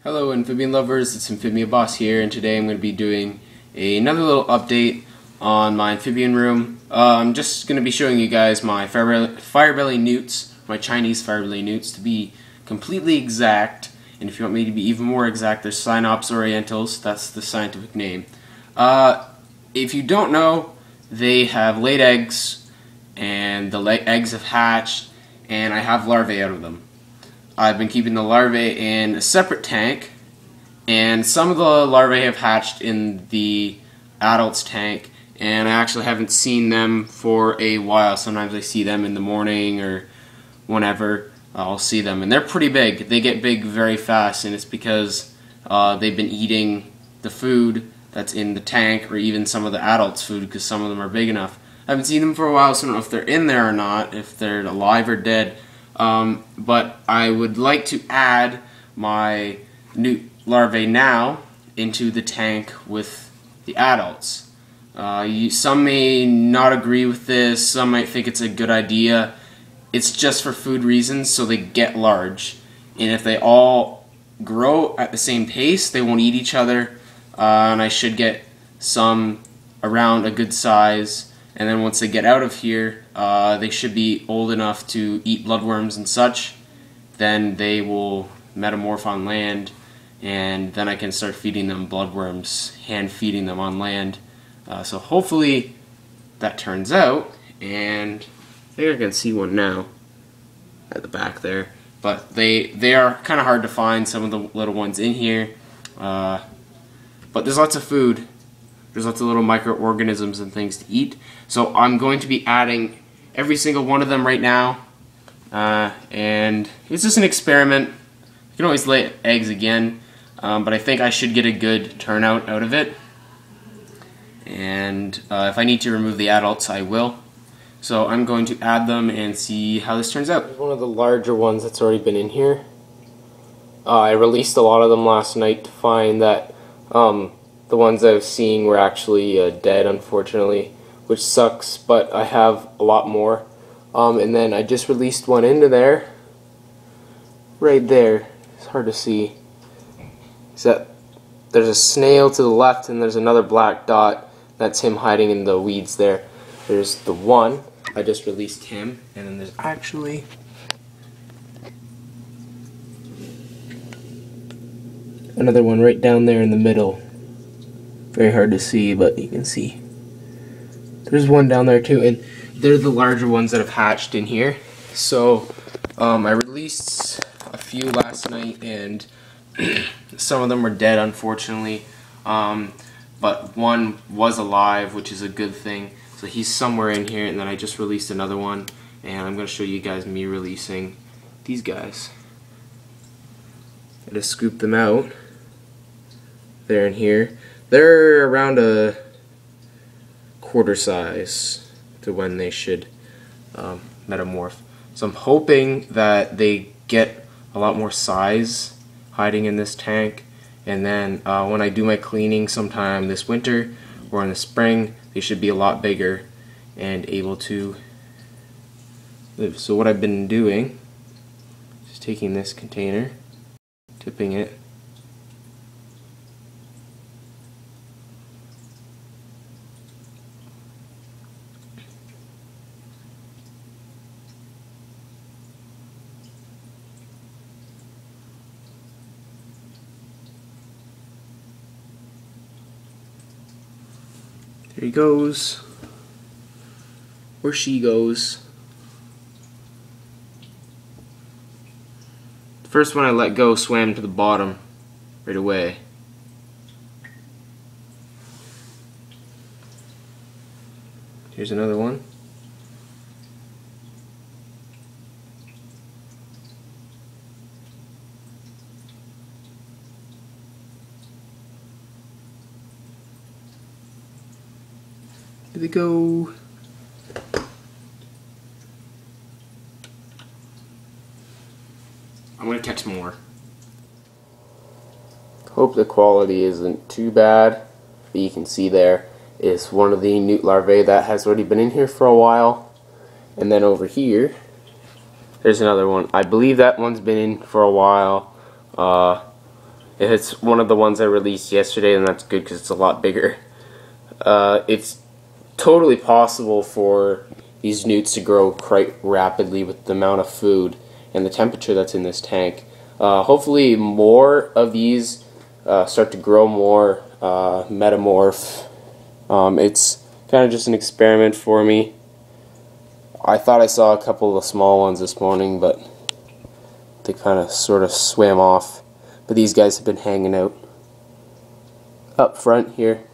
Hello amphibian lovers, it's Amphibian Boss here, and today I'm going to be doing another little update on my amphibian room. I'm just going to be showing you guys my Fire Belly Newts, my Chinese Fire Belly Newts, to be completely exact. And if you want me to be even more exact, there's Cynops orientals, that's the scientific name. If you don't know, they have laid eggs, and the eggs have hatched, and I have larvae out of them. I've been keeping the larvae in a separate tank, and some of the larvae have hatched in the adult's tank, and I actually haven't seen them for a while. Sometimes I see them in the morning or whenever I'll see them, and they're pretty big. They get big very fast, and it's because they've been eating the food that's in the tank, or even some of the adults' food, because some of them are big enough. I haven't seen them for a while, so I don't know if they're in there or not, if they're alive or dead. But I would like to add my Newt larvae now into the tank with the adults. Some may not agree with this, some might think it's a good idea. It's just for food reasons, so they get large. And if they all grow at the same pace, they won't eat each other, and I should get some around a good size. And then once they get out of here, they should be old enough to eat bloodworms and such. Then they will metamorph on land, and then I can start feeding them bloodworms, hand feeding them on land. So hopefully that turns out, and I think I can see one now at the back there. But they are kind of hard to find, some of the little ones in here. But there's lots of food. There's lots of little microorganisms and things to eat. So I'm going to be adding every single one of them right now. And it's just an experiment. You can always lay eggs again, but I think I should get a good turnout out of it. And if I need to remove the adults, I will. So I'm going to add them and see how this turns out. There's one of the larger ones that's already been in here. I released a lot of them last night to find that the ones I was seeing were actually dead, unfortunately, which sucks, but I have a lot more. And then I just released one into there, right there. It's hard to see. There's a snail to the left, and there's another black dot. That's him hiding in the weeds there. There's the one. I just released him, and then there's actually another one right down there in the middle. Very hard to see, but you can see. There's one down there too, and they're the larger ones that have hatched in here. So I released a few last night, and some of them were dead, unfortunately. But one was alive, which is a good thing. So he's somewhere in here, and then I just released another one, and I'm going to show you guys me releasing these guys. I just scooped them out. They're in here. They're around a quarter size to when they should metamorph. So I'm hoping that they get a lot more size hiding in this tank, and then when I do my cleaning sometime this winter or in the spring, they should be a lot bigger and able to live. So what I've been doing is taking this container, tipping it, there he goes, or she goes. The first one I let go swam to the bottom right away. Here's another one. Here they go. I'm gonna catch more. Hope the quality isn't too bad, but you can see there is one of the Newt larvae that has already been in here for a while. And then over here, there's another one. I believe that one's been in for a while. It's one of the ones I released yesterday, and that's good because it's a lot bigger. It's totally possible for these newts to grow quite rapidly with the amount of food and the temperature that's in this tank. Hopefully more of these start to grow more, metamorph. It's kind of just an experiment for me. I thought I saw a couple of small ones this morning, but they kind of sort of swam off. But these guys have been hanging out up front here.